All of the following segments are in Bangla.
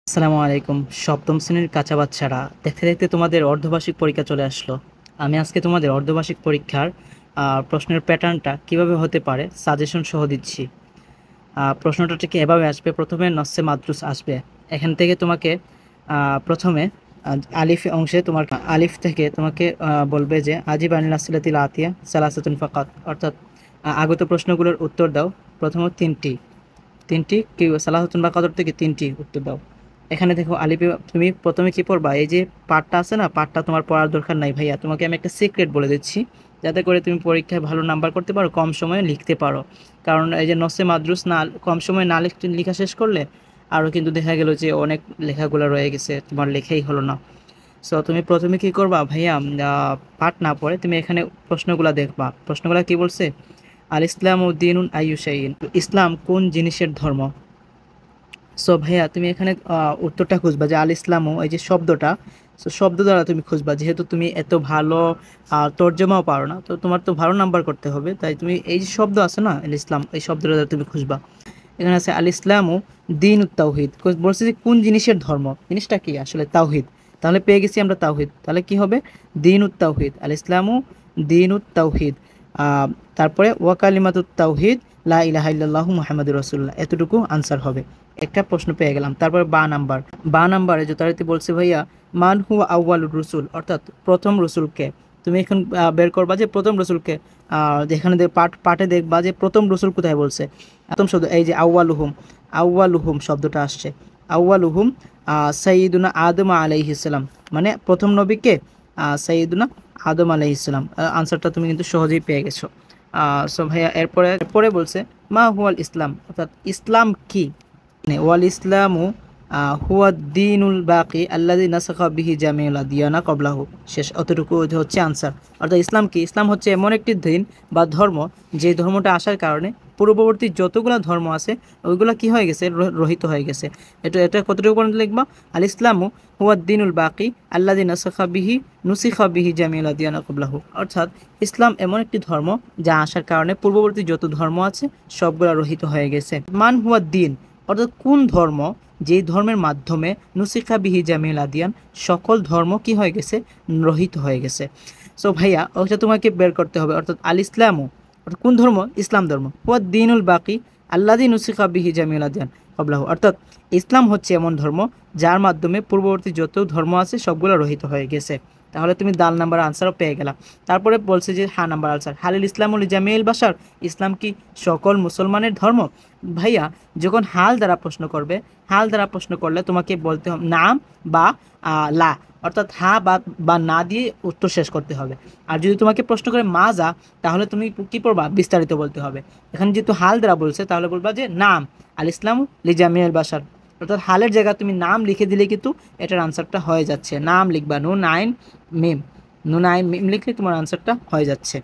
আসসালামু আলাইকুম। সপ্তম শ্রেণীর কাঁচা বাচ্চারা, দেখতে দেখতে তোমাদের অর্ধবার্ষিক পরীক্ষা চলে আসলো। আমি আজকে তোমাদের অর্ধবার্ষিক পরীক্ষার প্রশ্নের প্যাটার্নটা কিভাবে হতে পারে সাজেশন সহ দিচ্ছি। প্রশ্নটা ঠিক এভাবে আসবে। প্রথমে নস্যে মাদ্রুস আসবে। এখান থেকে তোমাকে প্রথমে আলিফ অংশে তোমার আলিফ থেকে তোমাকে বলবে যে আজিব আনিল আসিলাতিল আতিয়া সালাসাতুন ফাকাত, অর্থাৎ আগত প্রশ্নগুলোর উত্তর দাও। প্রথমত তিনটি তিনটি কি সালাহাতুন বা কদর থেকে তিনটি উত্তর দাও। এখানে দেখো আলিপে তুমি প্রথমে কি পড়বা, এই যে পাঠটা আছে না, পাঠটা তোমার পড়ার দরকার নাই ভাইয়া। তোমাকে আমি একটা সিক্রেট বলে দিচ্ছি, যাতে করে তুমি পরীক্ষায় ভালো নাম্বার করতে পারো, কম সময়ে লিখতে পারো। কারণ এই যে নসে মাদ্রুস না কম সময়ে না লেখা শেষ করলে আরও কিন্তু দেখা গেল যে অনেক লেখাগুলো রয়ে গেছে, তোমার লেখাই হলো না। সো তুমি প্রথমে কি করবা ভাইয়া, পাঠ না পড়ে তুমি এখানে প্রশ্নগুলো দেখবা। প্রশ্নগুলো কি বলছে, আল ইসলাম উদ্দিনুন আইয়ুশাইন, ইসলাম কোন জিনিসের ধর্ম। সো ভাইয়া তুমি এখানে উত্তরটা খুঁজবা যে আল ইসলামও এই যে শব্দটা, সো শব্দ দ্বারা তুমি খুঁজবা। যেহেতু তুমি এত ভালো তর্জমাও পারো না, তো তোমার তো ভালো নাম্বার করতে হবে, তাই তুমি এই যে শব্দ আছে না আল ইসলাম, এই শব্দটা দ্বারা তুমি খুঁজবা। এখানে আছে আল ইসলামু দিন তাওহিদ, বলছে যে কোন জিনিসের ধর্ম, জিনিসটা কি আসলে তাওহিদ। তাহলে পেয়ে গেছি আমরা তাওহিদ, তাহলে কি হবে দিন তাওহিদ, আল ইসলামু দিন তাওহিদ। তারপরে ওয়াকালিমাতুত তাওহিদ লা ইলাহা ইল্লাল্লাহু মুহাম্মাদুর রাসূলুল্লাহ, এতটুকু আনসার হবে। একটা প্রশ্ন পেয়ে গেলাম। তারপরে বা নাম্বারে যথারীতি বলছে ভাইয়া মান হুয়া আউয়ালুর রসুল, অর্থাৎ প্রথম রসুলকে। তুমি এখন বের করবা যে প্রথম রসুলকে, যেখানে পাঠে দেখবা যে প্রথম রসুল কোথায় বলছে। প্রথম শব্দ এই যে আউয়ালুহুম শব্দটা আসছে। আউয়ালুহুম সাইয়্যিদুনা আদম আলাইহিস সালাম, মানে প্রথম নবীকে সাইয়্যিদুনা আদম আলাইহিস সালাম। আনসারটা তুমি কিন্তু সহজেই পেয়ে গেছো। সো ভাইয়া এরপরে বলছে মা হুয়াল ইসলাম, অর্থাৎ ইসলাম কি। ওয়াল ইসলামু হুয়া দ্বীনুল বাকি আল্লাযী নাসাখা বিহি জামিউল আদিয়ানা ক্বাবলাহু, শেষ। অতটুকু হচ্ছে আনসার। অর্থাৎ ইসলাম কি, ইসলাম হচ্ছে এমন একটি দিন বা ধর্ম, যে ধর্মটা আসার কারণে পূর্ববর্তী যতগুলো ধর্ম আছে ওইগুলো কি হয়ে গেছে, রহিত হয়ে গেছে। এটা কতটুকু পর্যন্ত লিখবা, আল ইসলামু হুয়া দ্বীনুল বাকি আল্লাযী নুসিখা বিহি জামিউল আদিয়ানা ক্বাবলাহু, অর্থাৎ ইসলাম এমন একটি ধর্ম যা আসার কারণে পূর্ববর্তী যত ধর্ম আছে সবগুলো রহিত হয়ে গেছে। মান হুয়া দ্বীন, অর্থাৎ কোন ধর্ম, যেই ধর্মের মাধ্যমে নুসিখা বিহি জামিল আদিয়ান, সকল ধর্ম কি হয়ে গেছে, রহিত হয়ে গেছে। সো ভাইয়া ওটা তোমাকে বের করতে হবে। অর্থাৎ আল ইসলামও, অর্থাৎ কোন ধর্ম, ইসলাম ধর্ম। ওয়া দ্বীনুল বাকি আল্লাযী নুসিখা বিহি জামিল আদিয়ান ক্বাবলাহু, অর্থাৎ ইসলাম হচ্ছে এমন ধর্ম যার মাধ্যমে পূর্ববর্তী যত ধর্ম আছে সবগুলো রহিত হয়ে গেছে। তাহলে তুমি দাল নাম্বার আনসারও পেয়ে গেলা। তারপরে বলছে যে হা নাম্বার আনসার, হালিল ইসলামুল জামিল বাশার, ইসলাম কি সকল মুসলমানের ধর্ম। ভাইয়া যখন হাল দ্বারা প্রশ্ন করবে, হাল দ্বারা প্রশ্ন করলে তোমাকে বলতে হবে নাম বা লা, অর্থাৎ হ্যাঁ বা না দিয়ে উত্তর শেষ করতে হবে। আর যদি তোমাকে প্রশ্ন করে মা যা, তাহলে তুমি কি পড়বা, বিস্তারিত বলতে হবে। এখানে যেহেতু হাল দ্বারা বলছে, তাহলে বলবা যে নাম আল ইসলামু লিজামিয়াল বাশার, অর্থাৎ হালের জায়গায় তুমি নাম লিখে দিলে কিন্তু এটার আনসারটা হয়ে যাচ্ছে। নাম লিখবা নুন আইন মিম লিখলে তোমার আনসারটা হয়ে যাচ্ছে।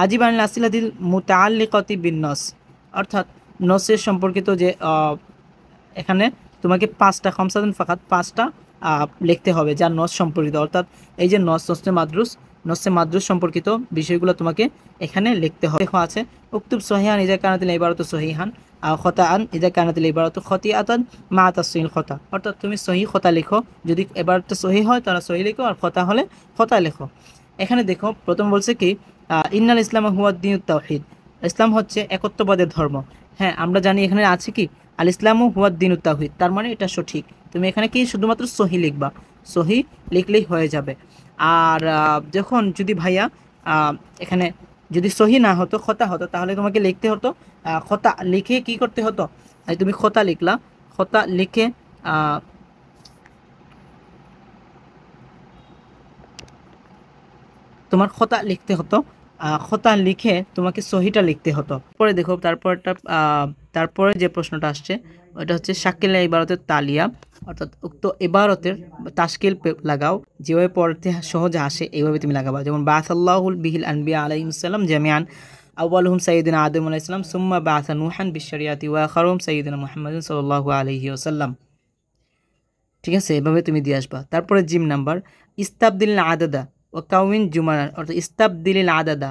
আজিব আনিল আসিলাতিল মুতাআল্লিকাতি বিন-নস, অর্থাৎ নসের সম্পর্কিত যে এখানে তোমাকে পাঁচটা খমসাতুন ফাকাত, পাঁচটা লিখতে হবে যা নস সম্পর্কিত। অর্থাৎ এই যে নসে মাদ্রুস সম্পর্কিত বিষয়গুলো তোমাকে এখানে লিখতে হবে। দেখো আছে উক্তুব সহিহান ইজা কানাতিল ইবারাতু সহিহান খতাআন ইজা কানাতিল ইবারাতু খতিআতান মা তাসহিল খতা, অর্থাৎ তুমি সহি খতা লিখো, যদি এবারটা সহি হয় তাহলে সহি লিখো, আর খতা হলে খতা লেখো। এখানে দেখো প্রথম বলছে কি ইন্নাল ইসলাম হুয়া দ্বীনুত তাওহীদ, ইসলাম হচ্ছে একত্ববাদের ধর্ম। হ্যাঁ আমরা জানি এখানে আছে কি আল ইসলামু হুয়া দ্বীনুত তাওহীদ, তার মানে এটা সঠিক। তুমি এখানে কি শুধুমাত্র সহি লিখবা, সহি লিখলেই হয়ে যাবে। আর যখন যদি ভাইয়া এখানে যদি সহি না হতো, খতা হতো, তাহলে তোমাকে লিখতে হতো খতা লিখে কি করতে হতো, তুমি খতা লিখলা, খতা লিখে তোমার খতা লিখতে হতো, খতা লিখে তোমাকে সহিটা লিখতে হতো। পরে দেখো তারপরে যে প্রশ্নটা আসছে ওটা হচ্ছে শাকিল ইবারতের তালিয়া, অর্থাৎ উক্ত ইবারতের তাশকিল লাগাও, যেভাবে পড়তে সহজে আসে এইভাবে তুমি লাগাবা। যেমন বাসাল্লাহুল বিহিল আনবিয়া আলাইহিস সালাম জামিআন আউয়ালুহুম সাইয়্যিদুনা আদম আলাইহিস সালাম সুম্মা বাআসা নূহান বিশ-শরিয়াতি ওয়া আখিরুহুম সাইয়্যিদুনা মুহাম্মাদুন সাল্লাল্লাহু আলাইহি ওয়াসাল্লাম। ঠিক আছে, এভাবে তুমি দিয়ে আসবা। তারপরে জিম নাম্বার ইস্তাবদিল আদাদা ও কাউমিন জুমানান, অর্থাৎ ইস্তাবদিল আদাদা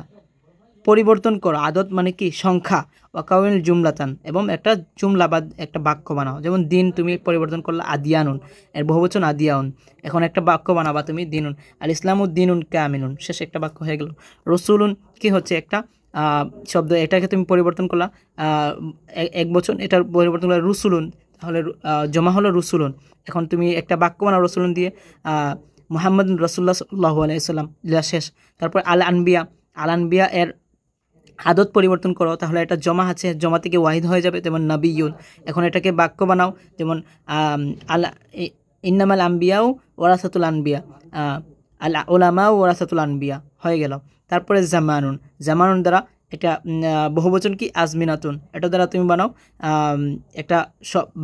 পরিবর্তন করো, আদত মানে কি সংখ্যা, ওয়াকাউনিল জুমলাতান এবং একটা জুমলা বা একটা বাক্য বানাও। যেমন দিন তুমি পরিবর্তন করলে আদিয়ানুন, এর বহুবচন আদিয়াউন, এখন একটা বাক্য বানাবা তুমি দিনুন, আল ইসলামুদ্দিনুন কামিনুন, শেষে একটা বাক্য হয়ে গেল। রসুলুন কি হচ্ছে একটা শব্দ, এটাকে তুমি পরিবর্তন করলা এক বচন, এটার পরিবর্তন করলে রুসুলুন, তাহলে জমা হলো রুসুলুন। এখন তুমি একটা বাক্য বানাও রসুলুন দিয়ে, মুহাম্মদ রসুল্লাহ সাল্লাল্লাহু আলাইহি সাল্লাম, শেষ। তারপর আল আনবিয়া, আল আনবিয়া এর আদত পরিবর্তন করো, তাহলে এটা জমা আছে, জমা থেকে ওয়াহিদ হয়ে যাবে, যেমন নাবিয়ুন। এখন এটাকে বাক্য বানাও, যেমন আল ইন্নামাল আম্বিয়াও ওয়ারাসাতুল আনবিয়া, আল উলামাও ওয়ারাসাতুল আনবিয়া হয়ে গেল। তারপরে জামানুন, জামানুন দ্বারা এটা বহুবচন কি আজমিনাতুন, এটা দ্বারা তুমি বানাও একটা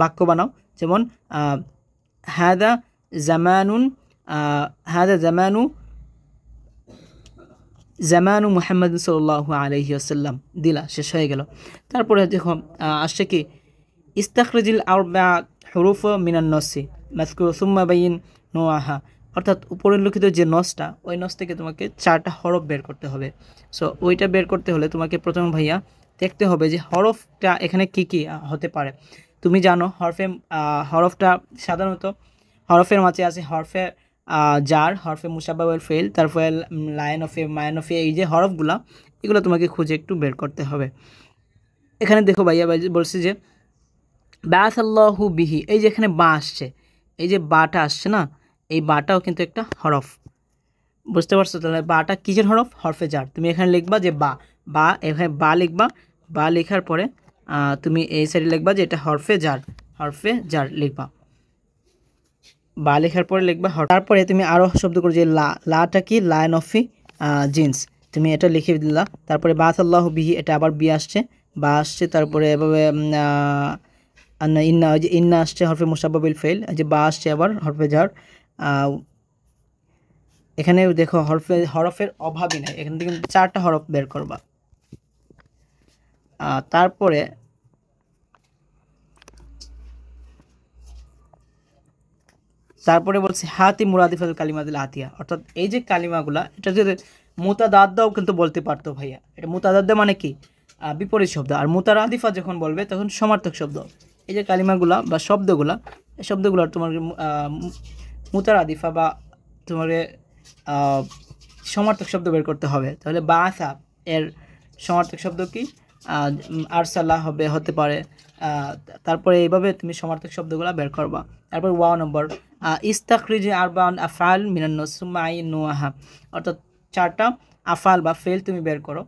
বাক্য বানাও, যেমন হাদা জামানুন, হাদা জামানু জামানু মুহাম্মদ সাল্লাল্লাহু আলাইহি ওয়াসাল্লাম দিলা, শেষ হয়ে গেল। তারপরে দেখো আসছে কি ইস্তাখরিজিল আরবা হুরুফ মিনান নসি মাযকুর সুম্মা বাইন নোয়াহা, অর্থাৎ উপরিল্লিখিত যে নসটা, ওই নস থেকে তোমাকে 4টা হরফ বের করতে হবে। সো ওইটা বের করতে হলে তোমাকে প্রথমে ভাইয়া দেখতে হবে যে হরফটা এখানে কি কি হতে পারে। তুমি জানো হরফটা সাধারণত হরফের মাঝে আছে হরফে জার, হরফে মুশাব্বাহুল ফেল, তারপরে লাইন অফে মাইন অফে, এই যে হরফগুলা, এগুলো তোমাকে খুঁজে একটু বের করতে হবে। এখানে দেখো ভাইয়া বলছি যে বাআসাল্লাহু বিহি, এই যে এখানে বা আসছে, এই যে বাটা আসছে না, এই বাটাও কিন্তু একটা হরফ, বুঝতে পারছো? তাহলে বাটা কিসের হরফ? হরফে জার। তুমি এখানে লিখবা যে বা এখানে বা লিখবা, বা লেখার পরে তুমি এই সাইডে লিখবা যে এটা হরফে জার লিখবা, বা লেখার পরে লিখবা। তারপরে তুমি আরও শব্দ করো যে লাটা কি লায়ন অফি জিন্স, তুমি এটা লিখে দিলা। তারপরে বাআসাল্লাহু বিহি, এটা আবার বি আসছে, বা আসছে, তারপরে এভাবে ইন্না, ওই যে ইন্না আসছে হরফে মুশাব্বাহুল ফেল, এই যে বা আসছে আবার হরফে জার। এখানে দেখো হরফের অভাবই নাই, এখান থেকে 4টা হরফ বের করবা। তারপরে বলছে হাতি মুরাদিফাতুল কালিমাতুল আতিয়া, অর্থাৎ এই যে কালিমাগুলা, এটা যদি মুতাদাদ্দাও কিন্তু বলতে পারতো ভাইয়া। এটা মুতাদাদ্দা মানে কি বিপরীত শব্দ, আর মুতারাদিফা যখন বলবে তখন সমার্থক শব্দ। এই যে কালিমাগুলা বা শব্দগুলা, এই শব্দগুলো তোমার মুতারাদিফা বা তোমার সমার্থক শব্দ বের করতে হবে। তাহলে বাআসা এর সমার্থক শব্দ কি? আরসালা হতে পারে। তারপরে এইভাবে তুমি সমার্থক শব্দগুলো বের করবা। তারপর ওয়াও নম্বর ইস্তাখরিজ আরবাউন আফআল মিনান নসুমা আইন নোয়াহা, অর্থাৎ 4টা আফআল বা ফেল তুমি বের করো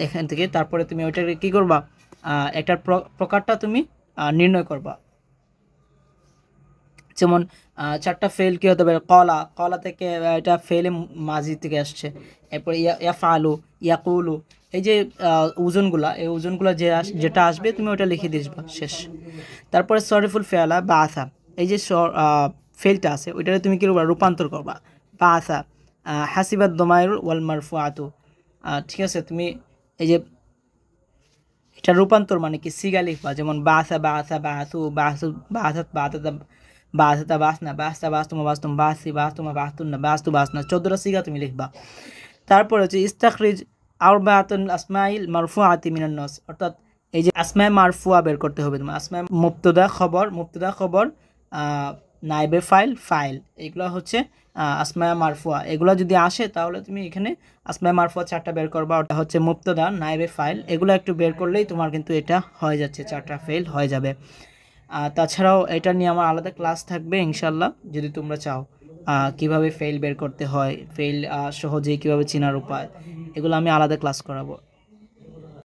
এখান থেকে। তারপরে তুমি ওইটাকে কী করবা, এটার প্রকারটা তুমি নির্ণয় করবা। যেমন 4টা ফেল কী হতে পারে? কলা থেকে এটা ফেলে মাজি থেকে আসছে। এরপর ইয়াফআলু, ইয়াকুলু, এই যে ওজনগুলা, এই ওজনগুলো যেটা আসবে তুমি ওটা লিখে দিসবা, শেষ। তারপরে সরিফুল ফেয়ালা বা আসা, এই যে ফেলটা আছে ওইটারে তুমি কী করবা? রূপান্তর করবা। বা আসা হাসিবাদ দমায়ুল ওয়াল মারফুআতু, ঠিক আছে? তুমি এই যে এটা রূপান্তর মানে কি সিগা লিখবা, যেমন বাসা বাসা বাসু বাসু বাসাত বাসাতা বাসনা বাসতা বাস্তুমা বাস্তুম বাসি বাস্তুমা বাস্তুন্না বাস্তু বাসনা, 14টা সিগা তুমি লিখবা। তারপরে হচ্ছে ইস্তাখরিজ আরবাতুল আসমাইল মারফুআতি মিনান নাস, অর্থাৎ এই যে আসমায়ে মারফুয়া বের করতে হবে তোমার। আসমায়ে মুবতাদা খবর নাইবে ফাইল, এগুলো হচ্ছে আসমায়ে মারফুয়া। এগুলো যদি আসে তাহলে তুমি এখানে আসমায়ে মারফুয়া 4টা বের করবা, ওটা হচ্ছে মুবতাদা নাইবে ফাইল, এগুলো একটু বের করলেই তোমার কিন্তু এটা হয়ে যাচ্ছে, 4টা ফেল হয়ে যাবে। তাছাড়াও এটা নিয়ে আমার আলাদা ক্লাস থাকবে ইনশাল্লাহ, যদি তোমরা চাও কিভাবে ফেল বের করতে হয়, ফেল সহজেই কিভাবে চেনার উপায়, এগুলো আমি আলাদা ক্লাস করাবো।